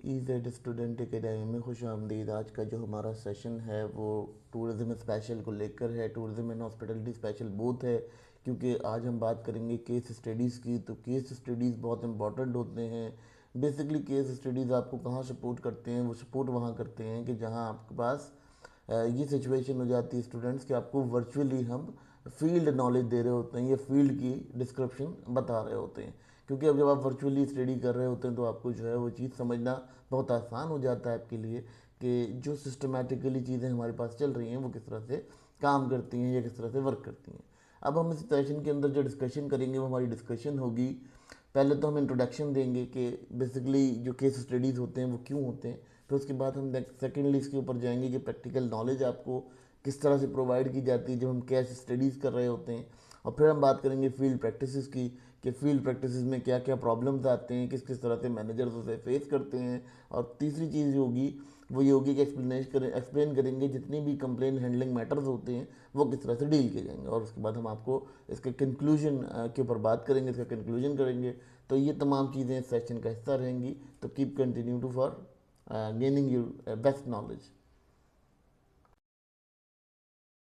ईज़ेड student academy में खुश आमदीद। आज का जो हमारा सेशन है वो टूरिज़्म स्पेशल को लेकर है। Tourism and hospitality special both है, क्योंकि आज हम बात करेंगे केस स्टडीज़ की। तो केस स्टडीज़ बहुत इंपॉर्टेंट होते हैं। बेसिकली केस स्टडीज़ आपको कहाँ सपोर्ट करते हैं? वो सपोर्ट वहाँ करते हैं कि जहाँ आपके पास ये सिचुएशन हो जाती है स्टूडेंट्स कि आपको वर्चुअली हम फील्ड नॉलेज दे रहे होते हैं या फील्ड की डिस्क्रिप्शन बता रहे होते हैं। क्योंकि अब जब आप वर्चुअली स्टडी कर रहे होते हैं तो आपको जो है वो चीज़ समझना बहुत आसान हो जाता है आपके लिए कि जो सिस्टमेटिकली चीज़ें हमारे पास चल रही हैं वो किस तरह से काम करती हैं या किस तरह से वर्क करती हैं। अब हम इस सेशन के अंदर जो डिस्कशन करेंगे वो हमारी डिस्कशन होगी। पहले तो हम इंट्रोडक्शन देंगे कि बेसिकली जो केस स्टडीज़ होते हैं वो क्यों होते हैं। फिर उसके बाद हम सेकेंडली इसके ऊपर जाएंगे कि प्रैक्टिकल नॉलेज आपको किस तरह से प्रोवाइड की जाती है जब हम केस स्टडीज़ कर रहे होते हैं। और फिर हम बात करेंगे फील्ड प्रैक्टिसेस की कि फील्ड प्रैक्टिसेस में क्या क्या प्रॉब्लम्स आते हैं, किस किस तरह से मैनेजर्स उसे फेस करते हैं। और तीसरी चीज़ जो होगी वो ये होगी कि एक्सप्लेन करेंगे जितनी भी कंप्लेन हैंडलिंग मैटर्स होते हैं वो किस तरह से डील किए जाएंगे। और उसके बाद हम आपको इसके कंक्लूजन के ऊपर बात करेंगे, इसका कंक्लूजन करेंगे। तो ये तमाम चीज़ें इस सेशन का हिस्सा रहेंगी। तो keep continue to for gaining your best knowledge.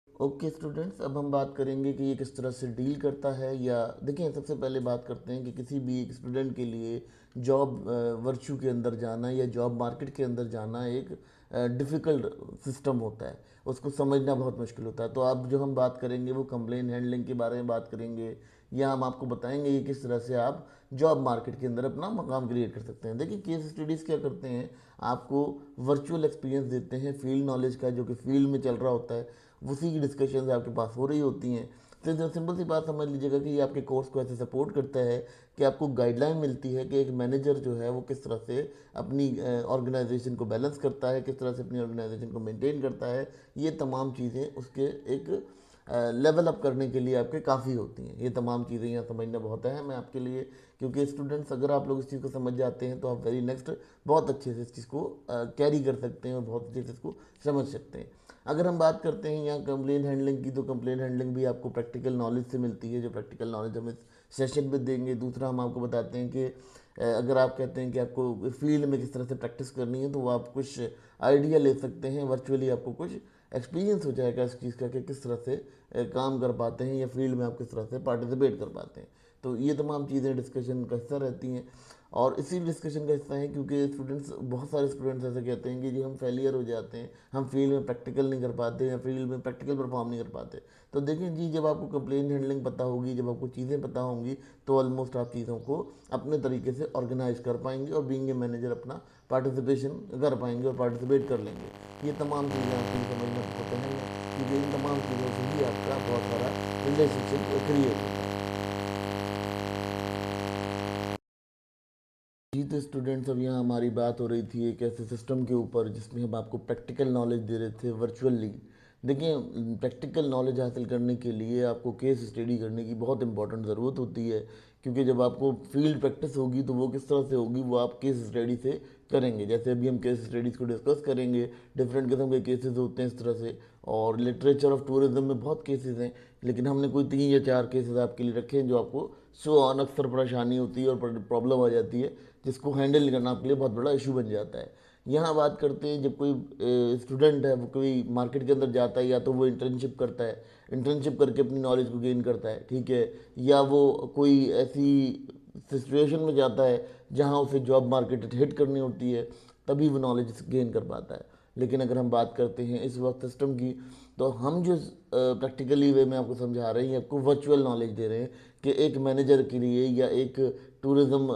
Okay students, अब हम बात करेंगे कि ये किस तरह से डील करता है। या देखिए, सबसे पहले बात करते हैं कि किसी भी एक स्टूडेंट के लिए जॉब वर्चू के अंदर जाना या जॉब मार्केट के अंदर जाना एक डिफ़िकल्ट सिस्टम होता है। उसको समझना बहुत मुश्किल होता है। तो अब जो हम बात करेंगे वो कंप्लेन हैंडलिंग के बारे में बात करेंगे, या हम आपको बताएंगे कि किस तरह से आप जॉब मार्केट के अंदर अपना मकाम क्रिएट कर सकते हैं। देखिए, केस स्टडीज़ क्या करते हैं, आपको वर्चुअल एक्सपीरियंस देते हैं फील्ड नॉलेज का जो कि फील्ड में चल रहा होता है, उसी की डिस्कशन आपके पास हो रही होती हैं। तो जो सिंपल सी बात समझ लीजिएगा कि ये आपके कोर्स को ऐसे सपोर्ट करता है कि आपको गाइडलाइन मिलती है कि एक मैनेजर जो है वो किस तरह से अपनी ऑर्गेनाइजेशन को बैलेंस करता है, किस तरह से अपनी ऑर्गेनाइजेशन को मेंटेन करता है। ये तमाम चीज़ें उसके एक लेवल अप करने के लिए आपके काफ़ी होती हैं। ये तमाम चीज़ें यहाँ समझना बहुत है मैं आपके लिए, क्योंकि स्टूडेंट्स अगर आप लोग इस चीज़ को समझ जाते हैं तो आप वेरी नेक्स्ट बहुत अच्छे से इस चीज़ को कैरी कर सकते हैं और बहुत अच्छे से इसको समझ सकते हैं। अगर हम बात करते हैं यहाँ कंप्लेन हैंडलिंग की, तो कंप्लेन हैंडलिंग भी आपको प्रैक्टिकल नॉलेज से मिलती है, जो प्रैक्टिकल नॉलेज हम इस सेशन में देंगे। दूसरा, हम आपको बताते हैं कि अगर आप कहते हैं कि आपको फील्ड में किस तरह से प्रैक्टिस करनी है तो वो आप कुछ आइडिया ले सकते हैं। वर्चुअली आपको कुछ एक्सपीरियंस हो जाएगा इस चीज़ का कि किस तरह से काम कर पाते हैं या फील्ड में आप किस तरह से पार्टिसिपेट कर पाते हैं। तो ये तमाम चीज़ें डिस्कशन का हिस्सा रहती हैं और इसी डिस्कशन का हिस्सा है, क्योंकि स्टूडेंट्स, बहुत सारे स्टूडेंट्स ऐसे कहते हैं कि जी हम फेलियर हो जाते हैं, हम फील्ड में प्रैक्टिकल नहीं कर पाते या फील्ड में प्रैक्टिकल परफॉर्म नहीं कर पाते। तो देखें जी, जब आपको कंप्लेन हैंडलिंग पता होगी, जब आपको चीज़ें पता होंगी, तो ऑलमोस्ट आप चीज़ों को अपने तरीके से ऑर्गेनाइज कर पाएंगे और बीइंग ए मैनेजर अपना पार्टिसिपेशन कर पाएंगे और पार्टिसिपेट कर लेंगे। ये तमाम चीज़ें आपको समझना होता है, क्योंकि इन तमाम चीज़ों से ही आपका बहुत सारा रिलेशनशिप क्रिएट होता है। जी तो स्टूडेंट्स, अब यहाँ हमारी बात हो रही थी एक ऐसे सिस्टम के ऊपर जिसमें हम आपको प्रैक्टिकल नॉलेज दे रहे थे वर्चुअली। देखिए, प्रैक्टिकल नॉलेज हासिल करने के लिए आपको केस स्टडी करने की बहुत इंपॉर्टेंट ज़रूरत होती है, क्योंकि जब आपको फील्ड प्रैक्टिस होगी तो वो किस तरह से होगी वो आप केस स्टडी से करेंगे। जैसे अभी हम केस स्टडीज़ को डिस्कस करेंगे, डिफरेंट किस्म के केसेस होते हैं इस तरह से। और लिटरेचर ऑफ टूरिज्म में बहुत केसेस हैं, लेकिन हमने कोई 3 या 4 केसेस आपके लिए रखे हैं जो आपको सो ऑन अक्सर परेशानी होती है और प्रॉब्लम आ जाती है, जिसको हैंडल करना आपके लिए बहुत बड़ा इशू बन जाता है। यहाँ बात करते हैं, जब कोई स्टूडेंट है वो कोई मार्केट के अंदर जाता है, या तो वो इंटर्नशिप करता है, इंटर्नशिप करके अपनी नॉलेज को गेन करता है, ठीक है, या वो कोई ऐसी सिचुएशन में जाता है जहाँ उसे जॉब मार्केट हिट करनी होती है, तभी वो नॉलेज गेन कर पाता है। लेकिन अगर हम बात करते हैं इस वक्त सिस्टम की, तो हम जो प्रैक्टिकली वे में आपको समझा रहे हैं, आपको वर्चुअल नॉलेज दे रहे हैं कि एक मैनेजर के लिए या एक टूरिज़्म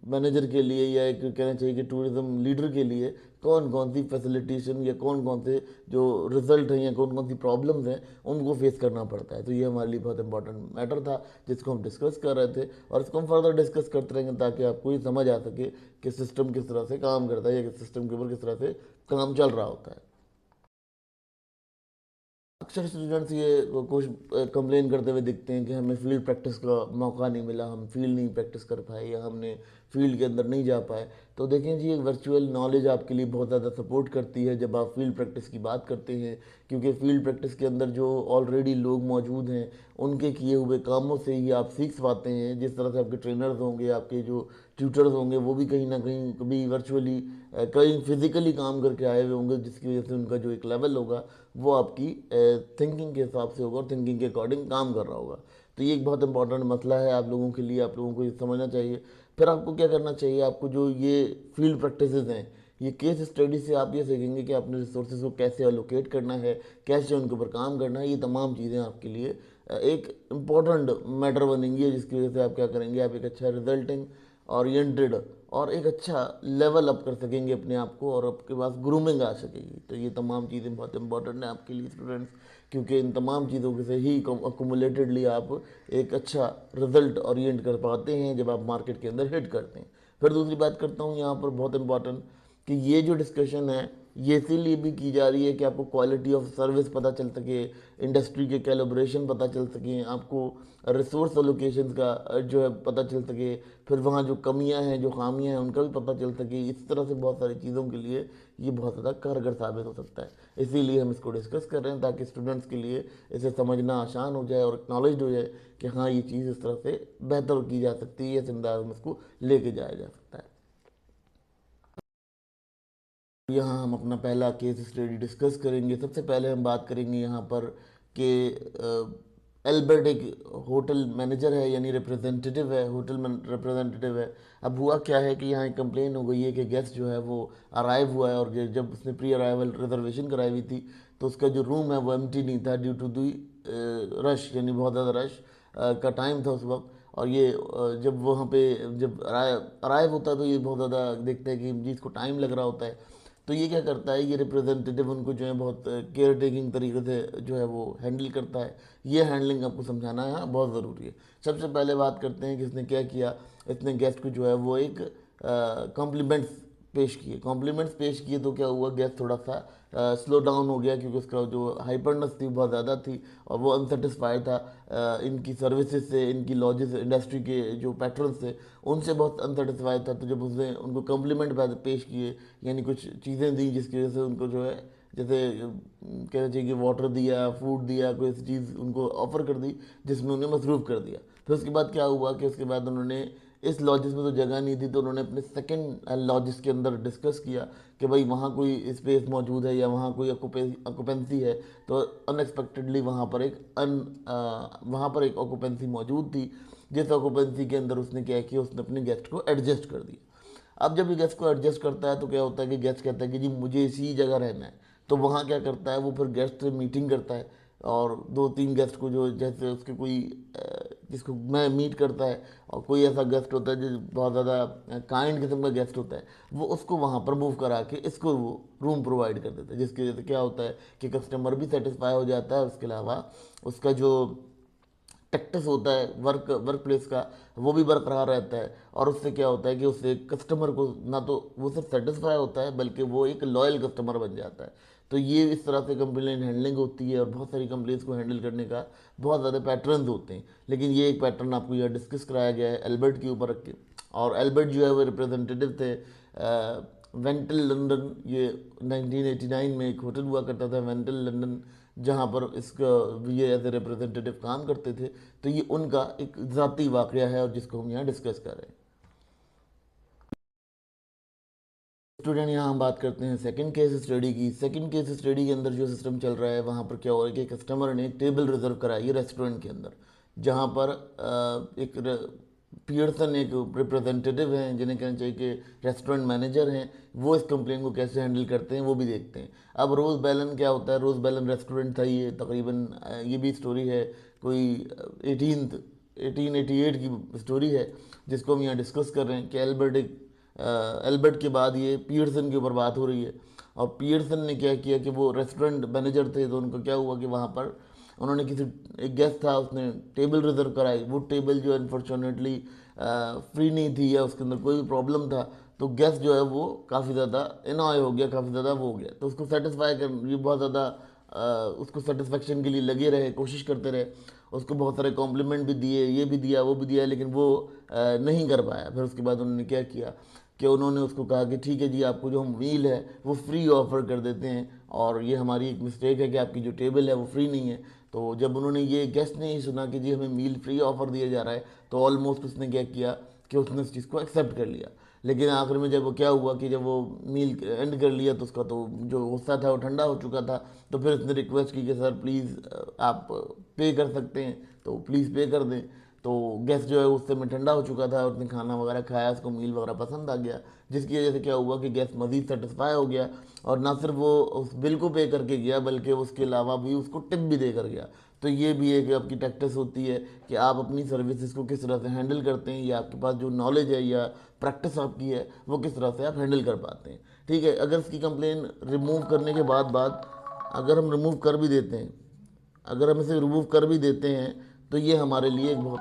मैनेजर के लिए या एक कहना चाहिए कि टूरिज़्म लीडर के लिए कौन कौन सी फैसिलिटेशन या कौन कौन से जो रिजल्ट हैं या कौन कौन सी प्रॉब्लम्स हैं उनको फेस करना पड़ता है। तो ये हमारे लिए बहुत इंपॉर्टेंट मैटर था जिसको हम डिस्कस कर रहे थे, और इसको हम फर्दर डिस्कस करते रहेंगे ताकि आपको ये समझ आ सके कि सिस्टम किस तरह से काम करता है या सिस्टम के ऊपर किस तरह से काम चल रहा होता है। अक्सर स्टूडेंट्स ये कुछ कंप्लेन करते हुए दिखते हैं कि हमें फील्ड प्रैक्टिस का मौका नहीं मिला, हम फील्ड नहीं प्रैक्टिस कर पाए या हमने फील्ड के अंदर नहीं जा पाए। तो देखें जी, एक वर्चुअल नॉलेज आपके लिए बहुत ज़्यादा सपोर्ट करती है जब आप फील्ड प्रैक्टिस की बात करते हैं, क्योंकि फील्ड प्रैक्टिस के अंदर जो ऑलरेडी लोग मौजूद हैं उनके किए हुए कामों से ही आप सीख पाते हैं। जिस तरह से आपके ट्रेनर्स होंगे, आपके जो ट्यूटर्स होंगे, वो भी कहीं ना कहीं कभी वर्चुअली कहीं फिजिकली काम करके आए हुए होंगे, जिसकी वजह से उनका जो एक लेवल होगा वो आपकी थिंकिंग के हिसाब से होगा और थिंकिंग के अकॉर्डिंग काम कर रहा होगा। तो ये एक बहुत इंपॉर्टेंट मसला है आप लोगों के लिए, आप लोगों को ये समझना चाहिए। फिर आपको क्या करना चाहिए, आपको जो ये फील्ड प्रैक्टिसेस हैं, ये केस स्टडी से आप ये सीखेंगे कि अपने रिसोर्सेज को कैसे अलोकेट करना है, कैसे उनके ऊपर काम करना है। ये तमाम चीज़ें आपके लिए एक इम्पॉर्टेंट मैटर बनेंगी, जिसकी वजह से आप क्या करेंगे, आप एक अच्छा रिजल्टिंग ओरिएंटेड और एक अच्छा लेवल अप कर सकेंगे अपने आप को, और आपके पास ग्रूमिंग आ सकेगी। तो ये तमाम चीज़ें बहुत इंपॉर्टेंट हैं आपके लिए स्टूडेंट्स, क्योंकि इन तमाम चीज़ों से ही अकुमुलेटेडली आप एक अच्छा रिजल्ट ओरिएंट कर पाते हैं जब आप मार्केट के अंदर हिट करते हैं। फिर दूसरी बात करता हूँ यहाँ पर बहुत इंपॉर्टेंट, कि ये जो डिस्कशन है ये इसीलिए भी की जा रही है कि आपको क्वालिटी ऑफ सर्विस पता चल सके, इंडस्ट्री के कैलिब्रेशन पता चल सके, आपको रिसोर्स एलोकेशन का जो है पता चल सके, फिर वहाँ जो कमियां हैं, जो खामियां हैं, उनका भी पता चल सके। इस तरह से बहुत सारी चीज़ों के लिए ये बहुत ज़्यादा कारगर साबित हो सकता है। इसीलिए हम इसको डिस्कस कर रहे हैं, ताकि स्टूडेंट्स के लिए इसे समझना आसान हो जाए और एक्नॉलेज हो जाए कि हाँ, ये चीज़ इस तरह से बेहतर की जा सकती है, इस अंदाज में इसको लेके जाया जा सकता है। यहाँ हम अपना पहला केस स्टडी डिस्कस करेंगे। सबसे पहले हम बात करेंगे यहाँ पर कि एल्बर्ट एक होटल मैनेजर है, यानी रिप्रेजेंटेटिव है, होटल रिप्रेजेंटेटिव है। अब हुआ क्या है कि यहाँ एक कंप्लेन हो गई है कि गेस्ट जो है वो अराइव हुआ है, और जब उसने प्री अराइवल रिजर्वेशन कराई हुई थी तो उसका जो रूम है वो एम्प्टी नहीं था, ड्यू टू दी रश, यानी बहुत ज़्यादा रश का टाइम था उस वक्त। और ये जब वहाँ पे जब अराइव होता है तो ये बहुत ज़्यादा देखते हैं कि जी इसको टाइम लग रहा होता है। तो ये क्या करता है, ये रिप्रेजेंटेटिव उनको जो है बहुत केयर टेकिंग तरीके से जो है वो हैंडल करता है। ये हैंडलिंग आपको समझाना यहाँ बहुत ज़रूरी है। सबसे पहले बात करते हैं कि इसने क्या किया। इसने गेस्ट को जो है वो एक कॉम्प्लीमेंट्स पेश किए। कॉम्प्लीमेंट्स पेश किए तो क्या हुआ, गेस्ट थोड़ा सा स्लो डाउन हो गया, क्योंकि उसका जो हाइपरनेस थी बहुत ज़्यादा थी और वो अनसेटिस्फाइड था इनकी सर्विसेज से, इनकी लॉजिस इंडस्ट्री के जो पैटर्न थे उनसे बहुत अनसेटिस्फाइड था। तो जब उसने उनको कॉम्प्लीमेंट पेश किए, यानी कुछ चीज़ें दी जिसकी वजह से उनको जो है, जैसे कहना चाहिए कि वाटर दिया, फूड दिया, कोई ऐसी चीज़ उनको ऑफर कर दी जिसमें उन्हें मसरूफ़ कर दिया। फिर उसके बाद क्या हुआ कि उसके बाद उन्होंने इस लॉजिस में तो जगह नहीं थी, तो उन्होंने अपने सेकंड लॉजिस के अंदर डिस्कस किया कि भाई वहाँ कोई स्पेस मौजूद है या वहाँ कोई ऑक्यूपेंसी है। तो अनएक्सपेक्टेडली वहाँ पर एक ऑक्यूपेंसी मौजूद थी, जिस ऑक्यूपेंसी के अंदर उसने क्या किया, उसने अपने गेस्ट को एडजस्ट कर दिया। अब जब ये गेस्ट को एडजस्ट करता है तो क्या होता है कि गेस्ट कहता है कि जी मुझे इसी जगह रहना है। तो वहाँ क्या करता है, वो फिर गेस्ट से मीटिंग करता है, और दो तीन गेस्ट को जो जैसे उसके कोई जिसको मैं मीट करता है, और कोई ऐसा गेस्ट होता है जो बहुत ज़्यादा काइंड किस्म का गेस्ट होता है, वो उसको वहाँ पर मूव करा के इसको वो रूम प्रोवाइड कर देता है, जिसकी वजह से क्या होता है कि कस्टमर भी सेटिस्फाई हो जाता है, और उसके अलावा उसका जो टेक्टस होता है वर्क प्लेस का, वो भी बरकरार रहता है। और उससे क्या होता है कि उससे कस्टमर को ना तो वो सिर्फ सेटिस्फाई होता है, बल्कि वो एक लॉयल कस्टमर बन जाता है। तो ये इस तरह से कंप्लेंट हैंडलिंग होती है, और बहुत सारी कंप्लेंट्स को हैंडल करने का बहुत ज़्यादा पैटर्न्स होते हैं, लेकिन ये एक पैटर्न आपको यह डिस्कस कराया गया है एल्बर्ट के ऊपर रख के। और एल्बर्ट जो है वो रिप्रेजेंटेटिव थे वेंटल लंदन। ये 1989 में एक होटल हुआ करता था वेंटल लंदन, जहाँ पर इसका ये एज ए रिप्रेजेंटेटिव काम करते थे। तो ये उनका एक ज़ाती वाक़या है और जिसको हम यहाँ डिस्कस कर रहे हैं। स्टूडेंट, यहाँ हम बात करते हैं सेकंड केस स्टडी की। सेकंड केस स्टडी के अंदर जो सिस्टम चल रहा है, वहाँ पर क्या हो रहा है कि कस्टमर ने टेबल रिजर्व कराई है रेस्टोरेंट के अंदर, जहाँ पर एक पियर्सन एक रिप्रेजेंटेटिव हैं, जिन्हें कहना चाहिए कि रेस्टोरेंट मैनेजर हैं, वो इस कंप्लेन को कैसे हैंडल करते हैं वो भी देखते हैं। अब रोज़ बैलन क्या होता है, रोज़ बैलन रेस्टोरेंट था ये तकरीबन, ये भी स्टोरी है कोई 1888 की स्टोरी है, जिसको हम यहाँ डिस्कस कर रहे हैं कि एल्बर्ट के बाद ये पियर्सन के ऊपर बात हो रही है। और पियर्सन ने क्या किया कि वो रेस्टोरेंट मैनेजर थे, तो उनको क्या हुआ कि वहाँ पर उन्होंने किसी एक गेस्ट था, उसने टेबल रिजर्व कराई। वो टेबल जो अनफॉर्चुनेटली फ्री नहीं थी, या उसके अंदर कोई भी प्रॉब्लम था। तो गेस्ट जो है वो काफ़ी ज़्यादा इनॉय हो गया, काफ़ी ज़्यादा वो हो गया। तो उसको सेटिस्फाई कर ये बहुत ज़्यादा उसको सेटिस्फेक्शन के लिए लगे रहे, कोशिश करते रहे, उसको बहुत सारे कॉम्प्लीमेंट भी दिए, ये भी दिया वो भी दिया, लेकिन वो नहीं कर पाया। फिर उसके बाद उन्होंने क्या किया कि उन्होंने उसको कहा कि ठीक है जी, आपको जो हम मील है वो फ्री ऑफ़र कर देते हैं, और ये हमारी एक मिस्टेक है कि आपकी जो टेबल है वो फ्री नहीं है। तो जब उन्होंने ये गेस्ट ने ही सुना कि जी हमें मील फ्री ऑफ़र दिया जा रहा है, तो ऑलमोस्ट उसने क्या किया कि उसने उस चीज़ को एक्सेप्ट कर लिया। लेकिन आखिर में जब वो क्या हुआ कि जब वो मील एंड कर लिया तो उसका तो जो गुस्सा था वो ठंडा हो चुका था। तो फिर उसने रिक्वेस्ट की कि सर प्लीज़ आप पे कर सकते हैं, तो प्लीज़ पे कर दें। तो गेस्ट जो है उससे में ठंडा हो चुका था, उसने खाना वगैरह खाया, उसको मील वगैरह पसंद आ गया, जिसकी वजह से क्या हुआ कि गेस्ट मज़ीद सेटिस्फाई हो गया, और ना सिर्फ वो उस बिल को पे करके गया बल्कि उसके अलावा भी उसको टिप भी दे कर गया। तो ये भी एक आपकी टैक्टिस होती है कि आप अपनी सर्विसेज को किस तरह से हैंडल करते हैं, या आपके पास जो नॉलेज है या प्रैक्टिस आपकी है वो किस तरह से आप हैंडल कर पाते हैं। ठीक है, अगर इसकी कंप्लेन रिमूव करने के बाद अगर हम रिमूव कर भी देते हैं, अगर हम इसे रिमूव कर भी देते हैं, तो ये हमारे लिए एक बहुत।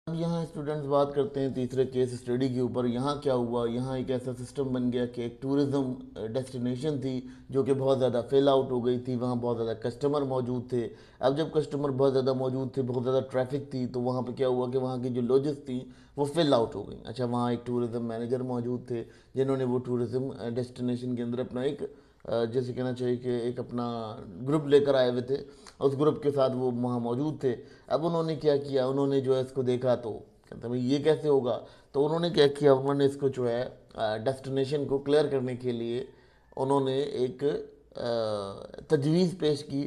अब यहाँ स्टूडेंट्स बात करते हैं तीसरे केस स्टडी के ऊपर। यहाँ क्या हुआ, यहाँ एक ऐसा सिस्टम बन गया कि एक टूरिज़्म डेस्टिनेशन थी जो कि बहुत ज़्यादा फेल आउट हो गई थी, वहाँ बहुत ज़्यादा कस्टमर मौजूद थे। अब जब कस्टमर बहुत ज़्यादा मौजूद थे, बहुत ज़्यादा ट्रैफिक थी, तो वहाँ पे क्या हुआ कि वहाँ की जो लॉजेस थी वो फेल आउट हो गई। अच्छा, वहाँ एक टूरिज़्म मैनेजर मौजूद थे जिन्होंने वो टूरिज़्म डेस्टिनेशन के अंदर अपना एक जैसे कहना चाहिए कि एक अपना ग्रुप लेकर आए हुए थे, उस ग्रुप के साथ वो वहाँ मौजूद थे। अब उन्होंने क्या किया, उन्होंने जो है इसको देखा तो कहते भाई ये कैसे होगा। तो उन्होंने क्या किया, उन्होंने इसको जो है डेस्टिनेशन को क्लियर करने के लिए उन्होंने एक तजवीज़ पेश की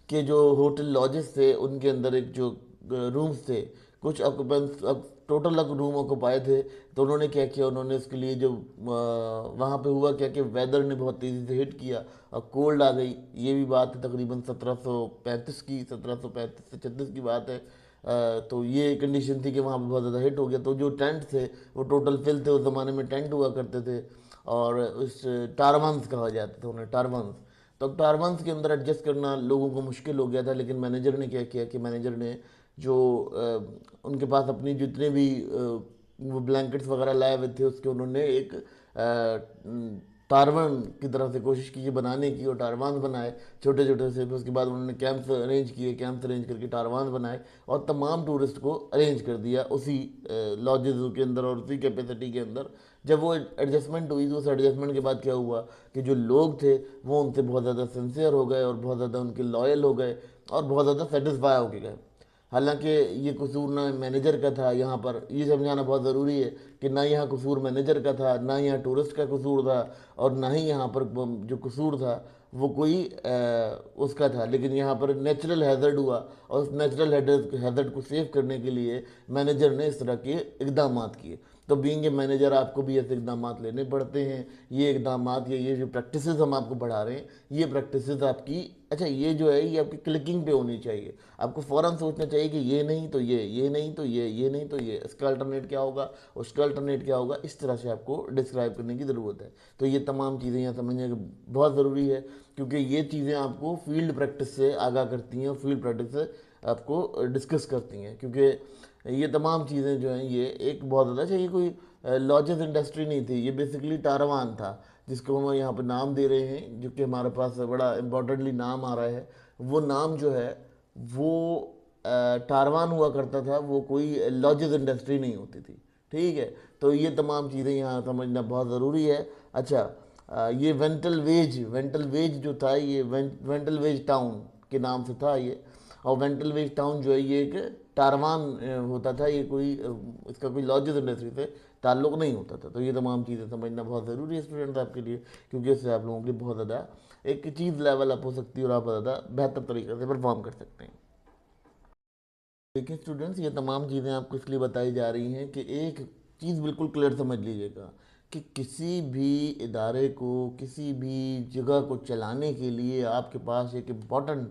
कि जो होटल लॉजेस थे उनके अंदर एक जो रूम्स थे, कुछ ऑक्यूपेंट्स, अब टोटल रूम ऑक्यूपाई थे। तो उन्होंने क्या किया, उन्होंने उसके लिए जो वहाँ पे हुआ क्या कि वेदर ने बहुत तेज़ी से हिट किया और कोल्ड आ गई। ये भी बात है तकरीबन 1735 की, 1735 से 36 की बात है। तो ये कंडीशन थी कि वहाँ पे बहुत ज़्यादा हिट हो गया। तो जो टेंट थे वो टोटल फिल थे, उस ज़माने में टेंट हुआ करते थे, और उस टारवंस कहा जाता था उन्हें, टारवंस। तो अब टारवंस के अंदर एडजस्ट करना लोगों को मुश्किल हो गया था। लेकिन मैनेजर ने क्या किया कि मैनेजर ने जो उनके पास अपनी जितने भी वो ब्लैंकेट्स वगैरह लाए हुए थे उसके उन्होंने एक टारवन की तरह से कोशिश की कि बनाने की, और टारवान बनाए छोटे छोटे से। फिर उसके बाद उन्होंने कैंप्स अरेंज किए, कैंप्स अरेंज करके टारवान बनाए और तमाम टूरिस्ट को अरेंज कर दिया उसी लॉजेज के अंदर और उसी कैपेसिटी के अंदर। जब वो एडजस्टमेंट हुई तो उस एडजस्टमेंट के बाद क्या हुआ कि जो लोग थे वो उनसे बहुत ज़्यादा सिंसियर हो गए और बहुत ज़्यादा उनके लॉयल हो गए और बहुत ज़्यादा सेटिस्फाई हो गए। हालांकि ये कसूर ना मैनेजर का था, यहाँ पर ये समझाना बहुत ज़रूरी है कि ना यहाँ कसूर मैनेजर का था, ना यहाँ टूरिस्ट का कसूर था, और ना ही यहाँ पर जो कसूर था वो कोई उसका था। लेकिन यहाँ पर नेचुरल हैज़र्ड हुआ, और उस नेचुरल हैज़र्ड को सेव करने के लिए मैनेजर ने इस तरह के इकदाम किए। तो बीइंग ए मैनेजर आपको भी ऐसे इकदाम लेने पड़ते हैं। ये इकदाम या ये जो प्रैक्टिसेस हम आपको बढ़ा रहे हैं, ये प्रैक्टिसेस आपकी, अच्छा ये जो है ये आपकी क्लिकिंग पे होनी चाहिए। आपको फ़ौरन सोचना चाहिए कि ये नहीं तो ये नहीं तो ये नहीं तो ये, इसका अल्टरनेट क्या होगा, उसका अल्टरनेट क्या होगा, इस तरह से आपको डिस्क्राइब करने की ज़रूरत है। तो ये तमाम चीज़ें यहाँ समझने की बहुत ज़रूरी है, क्योंकि ये चीज़ें आपको फील्ड प्रैक्टिस से आगाह करती हैं, फील्ड प्रैक्टिस से आपको डिस्कस करती हैं। क्योंकि ये तमाम चीज़ें जो हैं ये एक बहुत ज़्यादा, अच्छा ये कोई लॉजेस इंडस्ट्री नहीं थी, ये बेसिकली टारवान था, जिसको हम यहाँ पर नाम दे रहे हैं, जो कि हमारे पास बड़ा इम्पोर्टेंटली नाम आ रहा है। वो नाम जो है वो टारवान हुआ करता था, वो कोई लॉजेस इंडस्ट्री नहीं होती थी। ठीक है, तो ये तमाम चीज़ें यहाँ समझना बहुत ज़रूरी है। अच्छा, ये वेंटल वेज जो था, ये वेंटल वेज टाउन के नाम से था ये। और वेंटल वेज टाउन जो है ये एक टारवान होता था, ये कोई इसका कोई लॉजेस इंडस्ट्री से ताल्लुक़ नहीं होता था। तो ये तमाम चीज़ें समझना बहुत ज़रूरी है स्टूडेंट्स आपके लिए, क्योंकि इससे आप लोगों के लिए बहुत ज़्यादा एक चीज़ लेवल अप हो सकती है और आप ज़्यादा बेहतर तरीके से परफॉर्म कर सकते हैं। देखिए स्टूडेंट्स, ये तमाम चीज़ें आपको इसलिए बताई जा रही हैं कि एक चीज़ बिल्कुल क्लियर समझ लीजिएगा कि किसी भी इदारे को, किसी भी जगह को चलाने के लिए आपके पास एक इम्पॉर्टेंट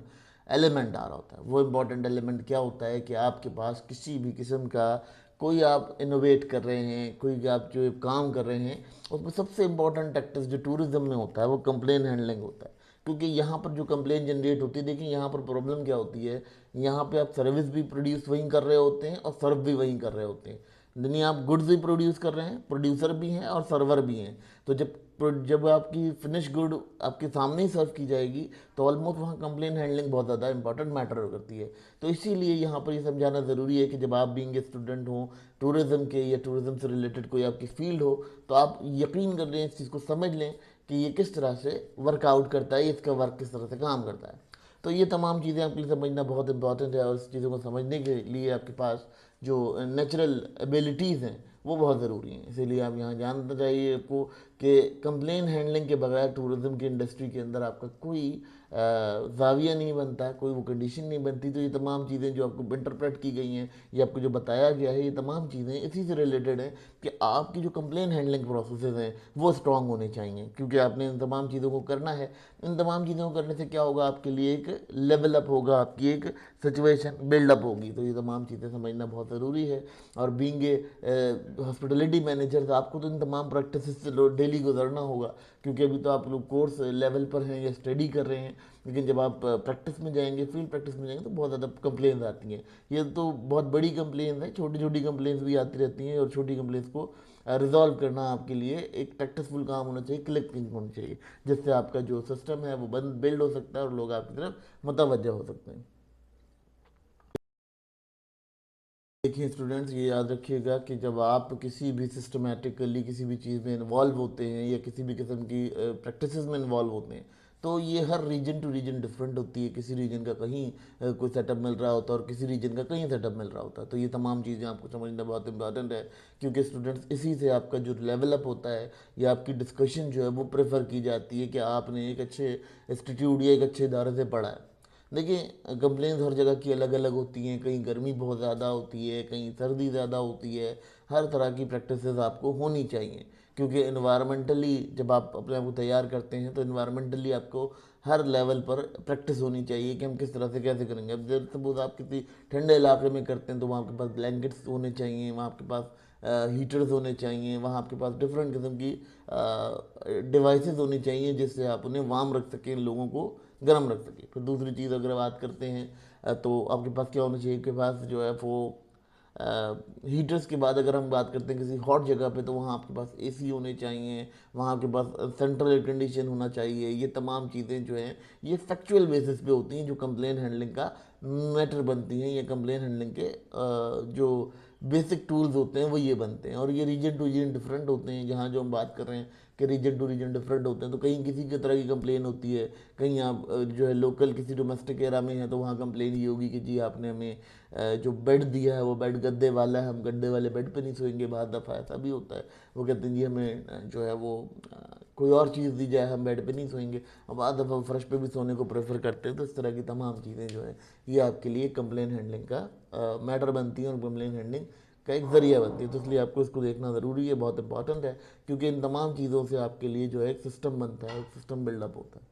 एलिमेंट आ रहा होता है। वो इम्पॉर्टेंट एलिमेंट क्या होता है कि आपके पास किसी भी किस्म का कोई आप इनोवेट कर रहे हैं, कोई आप जो काम कर रहे हैं, उसमें सबसे इम्पॉर्टेंट टैक्टिस जो टूरिज़्म में होता है वो कंप्लेन हैंडलिंग होता है। क्योंकि यहाँ पर जो कंप्लेन जनरेट होती है, देखिए यहाँ पर प्रॉब्लम क्या होती है, यहाँ पे आप सर्विस भी प्रोड्यूस वहीं कर रहे होते हैं और सर्व भी वहीं कर रहे होते हैं। यानी आप गुड्स भी प्रोड्यूस कर रहे हैं, प्रोड्यूसर भी हैं और सर्वर भी हैं। तो जब आपकी फिनिश गुड आपके सामने ही सर्व की जाएगी तो ऑलमोस्ट वहाँ कंप्लेन हैंडलिंग बहुत ज़्यादा इंपॉर्टेंट मैटर करती है। तो इसीलिए यहाँ पर ये समझाना ज़रूरी है कि जब आप बीइंग ए स्टूडेंट हो टूरिज़्म के या टूरिज़्म से रिलेटेड कोई आपकी फील्ड हो, तो आप यकीन कर लें, इस चीज़ को समझ लें कि ये किस तरह से वर्कआउट करता है, इसका वर्क किस तरह से काम करता है। तो ये तमाम चीज़ें आपके लिए समझना बहुत इंपॉर्टेंट है, और इस चीज़ों को समझने के लिए आपके पास जो नेचुरल एबिलिटीज़ हैं वो बहुत ज़रूरी हैं। इसीलिए आप यहाँ जानना चाहिए आपको कि कंप्लेन हैंडलिंग के बगैर टूरिज़्म की इंडस्ट्री के अंदर आपका कोई जाविया नहीं बनता, कोई वो कंडीशन नहीं बनती। तो ये तमाम चीज़ें जो आपको इंटरप्रेट की गई हैं, ये आपको जो बताया गया है, ये तमाम चीज़ें इसी से रिलेटेड हैं कि आपकी जो कंप्लेन हैंडलिंग प्रोसेस हैं वो स्ट्रांग होने चाहिए, क्योंकि आपने इन तमाम चीज़ों को करना है। इन तमाम चीज़ों को करने से क्या होगा, आपके लिए एक लेवल अप होगा, आपकी एक सिचुएशन बिल्डअप होगी। तो ये तमाम चीज़ें समझना बहुत ज़रूरी है। और बीइंग ए हॉस्पिटलिटी मैनेजर आपको तो इन तमाम प्रैक्टिस से डेली गुजरना होगा, क्योंकि अभी तो आप लोग कोर्स लेवल पर हैं या स्टडी कर रहे हैं, लेकिन जब आप प्रैक्टिस में जाएंगे, फील्ड प्रैक्टिस में जाएंगे, तो बहुत ज़्यादा कंप्लेंट्स आती हैं। ये तो बहुत बड़ी कंप्लेंट्स हैं, छोटी छोटी कंप्लेंट्स भी आती रहती हैं, और छोटी कंप्लेंट्स को रिजॉल्व करना आपके लिए एक प्रैक्टिसफुल काम होना चाहिए, क्लिकिंग होनी चाहिए, जिससे आपका जो सिस्टम है वो बिल्ड हो सकता है और लोग आपकी तरफ मुतवज्जह हो सकते हैं। देखिए स्टूडेंट्स, ये याद रखिएगा कि जब आप किसी भी सिस्टमेटिकली किसी भी चीज़ में इन्वॉल्व होते हैं या किसी भी किस्म की प्रैक्टिसेस में इन्वॉल्व होते हैं, तो ये हर रीजन टू रीजन डिफरेंट होती है। किसी रीजन का कहीं कोई सेटअप मिल रहा होता है और किसी रीजन का कहीं सेटअप मिल रहा होता है। तो ये तमाम चीज़ें आपको समझना बहुत इंपॉर्टेंट है, क्योंकि स्टूडेंट्स इसी से आपका जो लेवल अप होता है या आपकी डिस्कशन जो है वो प्रेफर की जाती है कि आपने एक अच्छे इंस्टीट्यूट या एक अच्छे इदारे से पढ़ा है। देखिए कंप्लेंट्स हर जगह की अलग अलग होती हैं, कहीं गर्मी बहुत ज़्यादा होती है, कहीं सर्दी ज़्यादा होती है। हर तरह की प्रैक्टिसेस आपको होनी चाहिए, क्योंकि इन्वायरमेंटली जब आप अपने आप को तैयार करते हैं तो इन्वायरमेंटली आपको हर लेवल पर प्रैक्टिस होनी चाहिए कि हम किस तरह से कैसे करेंगे। अब जब सपोज आप किसी ठंडे इलाके में करते हैं तो वहाँ आपके पास ब्लैंकेट्स होने चाहिए, वहाँ आपके पास हीटर्स होने चाहिए, वहाँ आपके पास डिफरेंट किस्म की डिवाइसेस होनी चाहिए जिससे आप उन्हें वार्म रख सकें, लोगों को गर्म रख सकें। फिर दूसरी चीज़ अगर बात करते हैं तो आपके पास क्या होना चाहिए, आपके पास जो है वो हीटर्स के बाद अगर हम बात करते हैं किसी हॉट जगह पे, तो वहाँ आपके पास एसी होने चाहिए, वहाँ आपके पास सेंट्रल एयर कंडीशन होना चाहिए। ये तमाम चीज़ें जो हैं ये फैक्चुअल बेसिस पे होती हैं, जो कंप्लेन हैंडलिंग का मैटर बनती हैं, या कंप्लेन हैंडलिंग के जो बेसिक टूल्स होते हैं वो ये बनते हैं। और ये रीजन टू रीजन डिफरेंट होते हैं। जहाँ जो हम बात कर रहे हैं कि रीजन टू रीजन डिफरेंट होते हैं, तो कहीं किसी की तरह की कंप्लेन होती है, कहीं आप जो है लोकल किसी डोमेस्टिक एरा में है तो वहाँ कंप्लेन ये होगी कि जी आपने हमें जो बेड दिया है वो बेड गद्दे वाला है, हम गद्दे वाले बेड पे नहीं सोएंगे। बहुत दफ़ा ऐसा भी होता है, वो कहते हैं जी हमें जो है वो कोई और चीज़ दी जाए, हम बेड पे नहीं सोएंगे। अब बहुत दफ़ा फर्श पे भी सोने को प्रेफर करते हैं। तो इस तरह की तमाम चीज़ें जो है ये आपके लिए कंप्लेन हैंडलिंग का मैटर बनती हैं, और कंप्लेन हैंडलिंग का एक ज़रिया बनती है। तो इसलिए आपको इसको देखना ज़रूरी है, बहुत इंपॉर्टेंट है, क्योंकि इन तमाम चीज़ों से आपके लिए जो है एक सिस्टम बनता है, एक सिस्टम बिल्डअप होता है।